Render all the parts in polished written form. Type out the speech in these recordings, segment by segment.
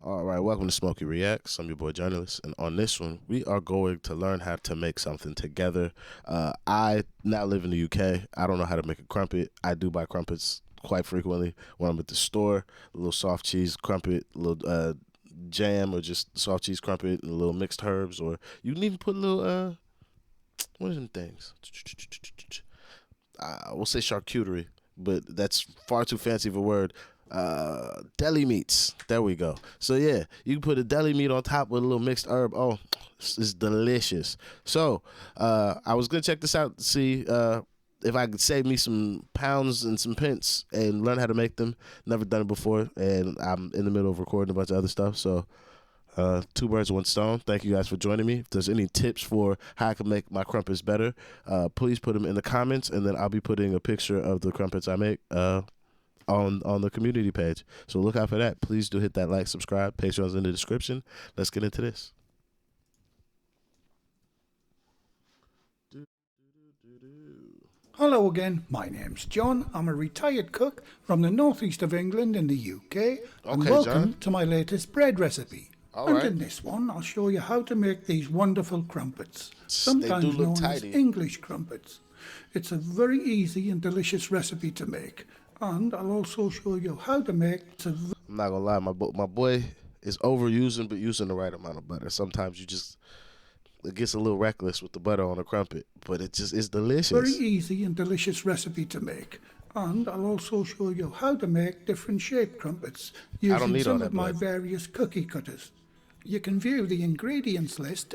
All right, welcome to Smokey Reacts. I'm your boy journalist, and on this one, we are going to learn how to make something together. I now live in the UK. I don't know how to make a crumpet. I do buy crumpets quite frequently when I'm at the store. A little soft cheese crumpet, a little jam, or just soft cheese crumpet, and a little mixed herbs, or you can even put a little what are them things? We'll say charcuterie, but that's far too fancy of a word. Deli meats. There we go. So yeah, you can put a deli meat on top with a little mixed herb. Oh, it's delicious. So I was gonna check this out to see if I could save me some pounds and some pence and learn how to make them. Never done it before, and I'm in the middle of recording a bunch of other stuff. So two birds, one stone. Thank you guys for joining me. If there's any tips for how I can make my crumpets better, please put them in the comments, and then I'll be putting a picture of the crumpets I make on the community page. So look out for that. Please do hit that like, subscribe. Patreon's in the description. Let's get into this. Hello again, my name's John. I'm a retired cook from the northeast of England in the UK, and Okay, welcome John. to my latest bread recipe. All And right. in this one, I'll show you how to make these wonderful crumpets, They sometimes do look known tidy. as English crumpets. It's a very easy and delicious recipe to make, and I'll also show you how to make I'm not gonna lie, my boy is overusing, but using the right amount of butter. Sometimes it gets a little reckless with the butter on a crumpet, but it just is delicious. very easy and delicious recipe to make. And I'll also show you how to make different shaped crumpets don't using need all some that of my blood. various cookie cutters. You can view the ingredients list.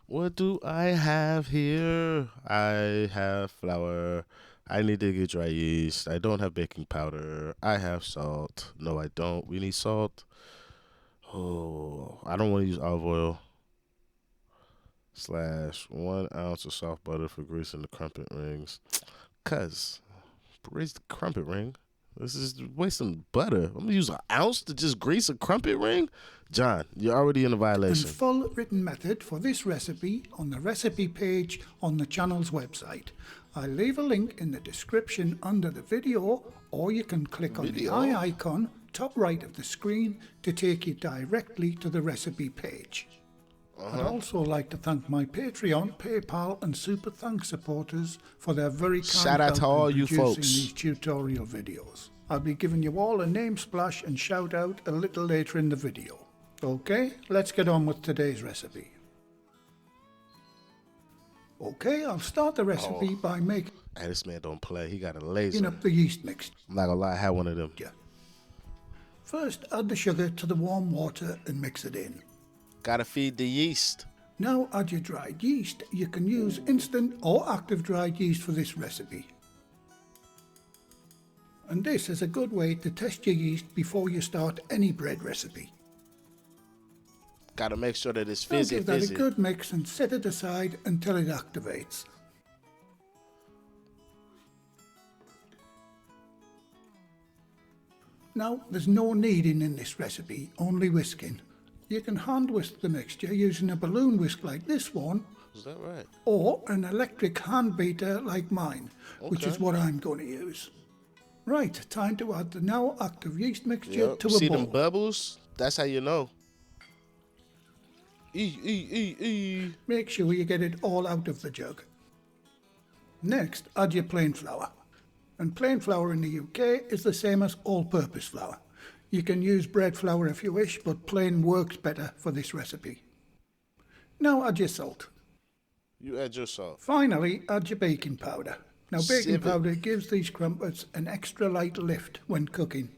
What do I have here? I have flour. I need to get dry yeast. I don't have baking powder. I have salt. No, I don't. We need salt. Oh, I don't want to use olive oil. / 1 ounce of soft butter for greasing the crumpet rings. Cuz, grease the crumpet ring. This is wasting butter. I'm gonna use an ounce to just grease a crumpet ring? John, you're already in a And violation. full written method for this recipe on the recipe page on the channel's website. I'll leave a link in the description under the video, or you can click on the Video? eye icon top right of the screen to take you directly to the recipe page. I'd also like to thank my Patreon, PayPal and Super Thanks supporters for their very kind Shout out to help in all you producing folks. these tutorial videos. I'll be giving you all a name splash and shout out a little later in the video. Okay, let's get on with today's recipe. Okay, I'll start the recipe by making Hey, this man don't play. He got a laser. up the yeast mixture. I'm not gonna lie, I had one of them. First, add the sugar to the warm water and mix it in. Gotta feed the yeast. Now add your dried yeast. You can use instant or active dried yeast for this recipe. And this is a good way to test your yeast before you start any bread recipe. Gotta make sure that it's Now fizzy. give that a good mix and set it aside until it activates. Now there's no kneading in this recipe, only whisking. You can hand whisk the mixture using a balloon whisk like this one, Is that right? or an electric hand beater like mine, which is Okay. what I'm going to use. Right, time to add the now active yeast mixture Yep. to a See bowl. them bubbles? That's how you know. Make sure you get it all out of the jug. Next, add your plain flour. And plain flour in the UK is the same as all-purpose flour. You can use bread flour if you wish, but plain works better for this recipe. Now add your salt. You add your salt. Finally, add your baking powder. Now, baking Sieve it. powder gives these crumpets an extra light lift when cooking.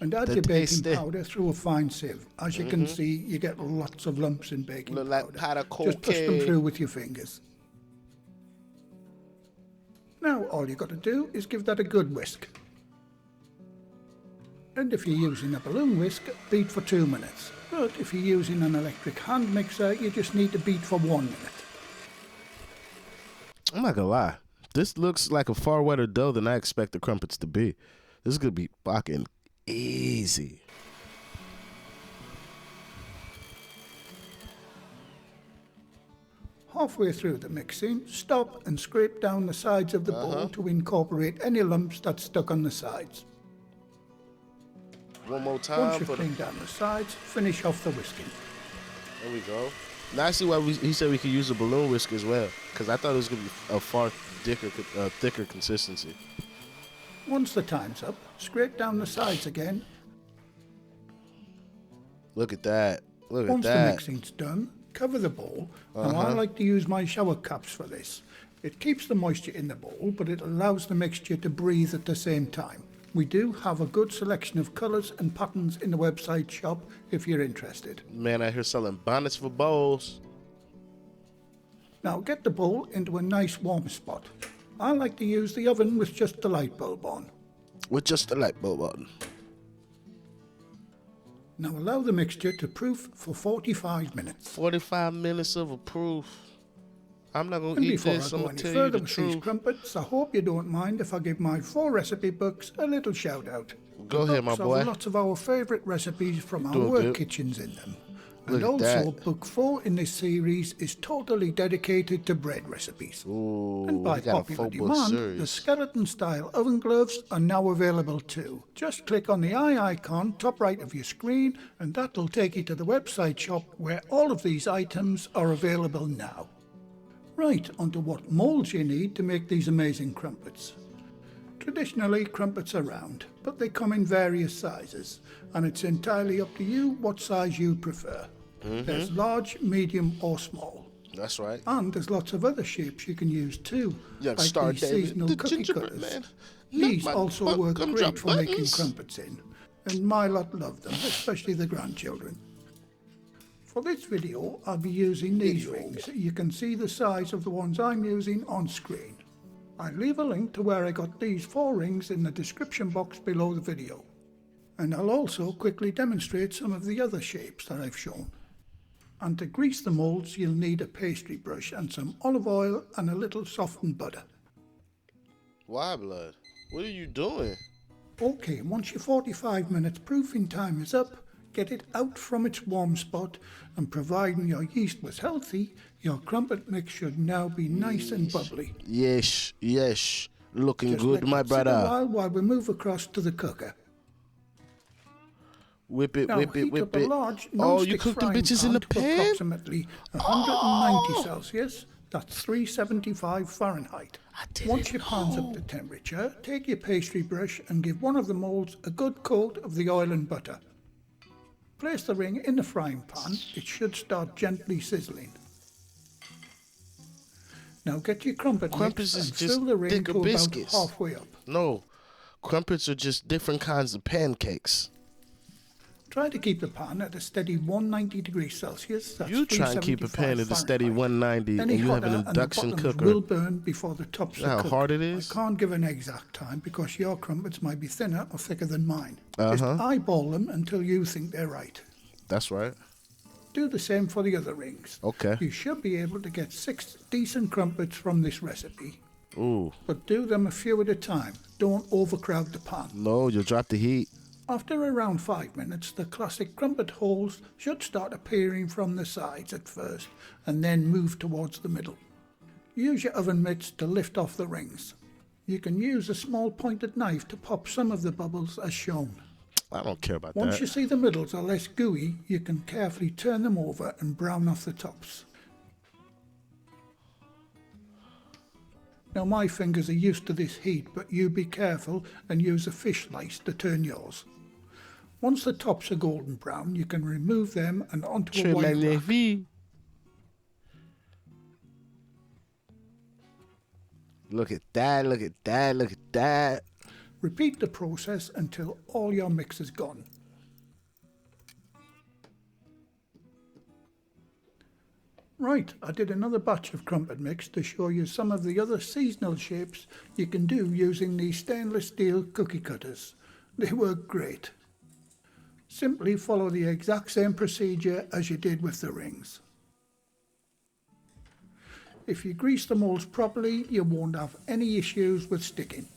And add The your baking tasty. powder through a fine sieve. As you can see, you get lots of lumps in baking Look like powder. pot of Just push them cocaine. through with your fingers. Now, all you got to do is give that a good whisk. And if you're using a balloon whisk, beat for 2 minutes. But if you're using an electric hand mixer, you just need to beat for 1 minute. I'm not gonna lie. This looks like a far wetter dough than I expect the crumpets to be. This is gonna be fucking easy. Halfway through the mixing, stop and scrape down the sides of the bowl to incorporate any lumps that stuck on the sides. One more Once time you've for the. cleaned down the sides, finish off the whisking. There we go. Now I see why he said we could use a balloon whisk as well, because I thought it was gonna be a far thicker consistency. Once the time's up, scrape down the sides again. Look at that. Look at Once the that. mixing's done, cover the bowl. Now I like to use my shower caps for this. It keeps the moisture in the bowl, but it allows the mixture to breathe at the same time. We do have a good selection of colours and patterns in the website shop if you're interested. Man out here selling bonnets for bowls. Now get the bowl into a nice warm spot. I like to use the oven with just the light bulb on. With just the light bulb on. Now allow the mixture to proof for 45 minutes. 45 minutes of a proof. I'm not going to And eat before this. I I'm go going any to tell you further the with these truth. crumpets, I hope you don't mind if I give my 4 recipe books a little shout out. Go ahead, my Books boy. have lots of our favourite recipes from our Doing work good. kitchens in them. Look And at also, that. book 4 in this series is totally dedicated to bread recipes. Ooh, And by we got a popular 4-book demand, the series. skeleton-style oven gloves are now available too. Just click on the eye icon top right of your screen and that'll take you to the website shop where all of these items are available now. Right, onto what moulds you need to make these amazing crumpets. Traditionally, crumpets are round, but they come in various sizes, and it's entirely up to you what size you prefer. There's large, medium or small. That's right. And there's lots of other shapes you can use too, Young like Star these David, seasonal the cookie gingerbread cutters. man. These Not my also work gumdrop great for making buttons. crumpets in, and my lot love them, especially the grandchildren. For this video, I'll be using these rings. You can see the size of the ones I'm using on screen. I'll leave a link to where I got these 4 rings in the description box below the video. And I'll also quickly demonstrate some of the other shapes that I've shown. And to grease the moulds, you'll need a pastry brush and some olive oil and a little softened butter. Why, blood? What are you doing? Okay, once your 45 minutes proofing time is up, get it out from its warm spot, and providing your yeast was healthy, your crumpet mix should now be nice and bubbly. Yes, yes. Looking Just good, let my it sit a brother. while we move across to the cooker. Whip it, Now whip it, heat whip up a it. large Oh, you non-stick cook the frying bitches in the pan to pan? approximately 190 Celsius. That's 375 Fahrenheit. Once your pan's up to temperature, take your pastry brush and give one of the moulds a good coat of the oil and butter. Place the ring in the frying pan. It should start gently sizzling. Now get your crumpet Crumpets mix is and just fill the ring thicker to about biscuits. halfway up. No, crumpets are just different kinds of pancakes. Try to keep the pan at a steady 190 degrees Celsius. That's You try and keep a pan 375 at a steady Fahrenheit. 190 Any and you have an hotter and the induction bottoms cooker. will burn before the tops You know are how cooked. hard it is? I can't give an exact time because your crumpets might be thinner or thicker than mine. Just Uh-huh. eyeball them until you think they're right. That's right. Do the same for the other rings. Okay. You should be able to get 6 decent crumpets from this recipe. Ooh, But do them a few at a time. Don't overcrowd the pan. no, you'll drop the heat. After around 5 minutes, the classic crumpet holes should start appearing from the sides at first and then move towards the middle. Use your oven mitts to lift off the rings. You can use a small pointed knife to pop some of the bubbles as shown. I don't care about Once that. you see the middles are less gooey, you can carefully turn them over and brown off the tops. Now my fingers are used to this heat, but you be careful and use a fish slice to turn yours. Once the tops are golden brown, you can remove them and onto a Très white rack. magnifique. Look at that, look at that, look at that. Repeat the process until all your mix is gone. Right, I did another batch of crumpet mix to show you some of the other seasonal shapes you can do using these stainless steel cookie cutters. They work great. Simply follow the exact same procedure as you did with the rings. If you grease the molds properly, you won't have any issues with sticking.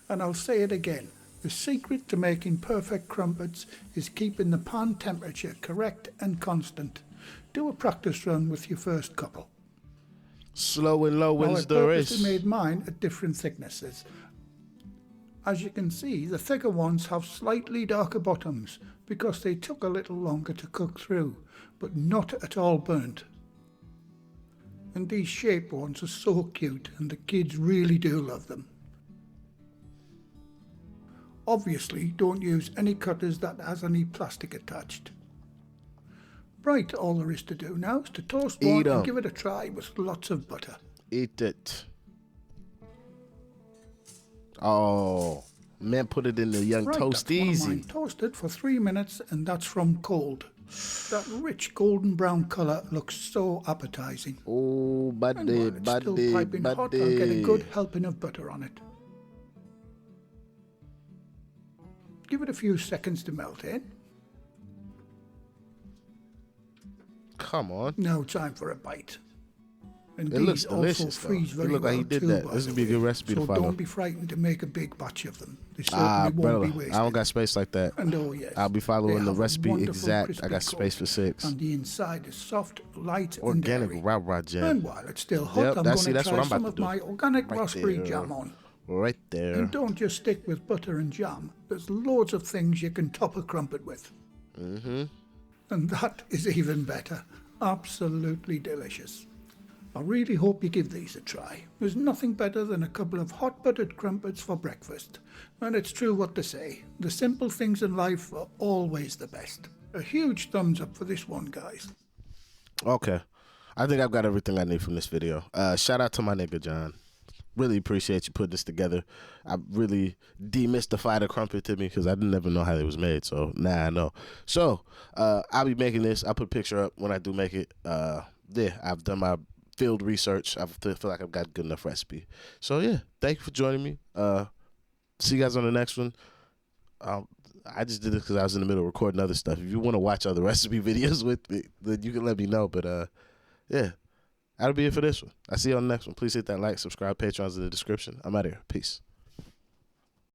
And I'll say it again, the secret to making perfect crumpets is keeping the pan temperature correct and constant. Do a practice run with your first couple. Slow and low Now, I wins the purposely race. made mine at different thicknesses. As you can see, the thicker ones have slightly darker bottoms because they took a little longer to cook through, but not at all burnt. And these shaped ones are so cute, and the kids really do love them. Obviously, don't use any cutters that has any plastic attached. Right, all there is to do now is to toast one and give it a try with lots of butter. Eat it. Oh, man, put it in the young toast easy. That's one of mine toasted for 3 minutes, and that's from cold. That rich golden brown colour looks so appetizing. Oh, buddy, and while it's still piping hot, I'll get a good helping of butter on it. Give it a few seconds to melt in. Come on. Now time for a bite. And it looks delicious. Freeze very it look like well he did too, that. This would be a good recipe to follow. So don't be frightened to make a big batch of them. They certainly won't be wasted. I don't got space like that. And oh yes, I'll be following the recipe exact. I got space for 6. And the inside is soft, light, organic and rah jam. And while it's still hot, I'm going to try some of my organic raspberry jam on. Right there. And don't just stick with butter and jam. There's loads of things you can top a crumpet with. Mm-hmm. And that is even better. Absolutely delicious. I really hope you give these a try. There's nothing better than a couple of hot buttered crumpets for breakfast. And it's true what they say. The simple things in life are always the best. A huge thumbs up for this one, guys. Okay. I think I've got everything I need from this video. Shout out to my nigga, John. Really appreciate you putting this together. I really demystified a crumpet to me because I didn't ever know how it was made. So now I know. So I'll be making this. I'll put a picture up when I do make it. Yeah, I've done my field research. I feel like I've got a good enough recipe. So yeah, thank you for joining me. See you guys on the next one. I just did this because I was in the middle of recording other stuff. If you want to watch other recipe videos with me, then you can let me know. But yeah. That'll be it for this one. I'll see you on the next one. Please hit that like, subscribe, Patreon's in the description. I'm out of here. Peace.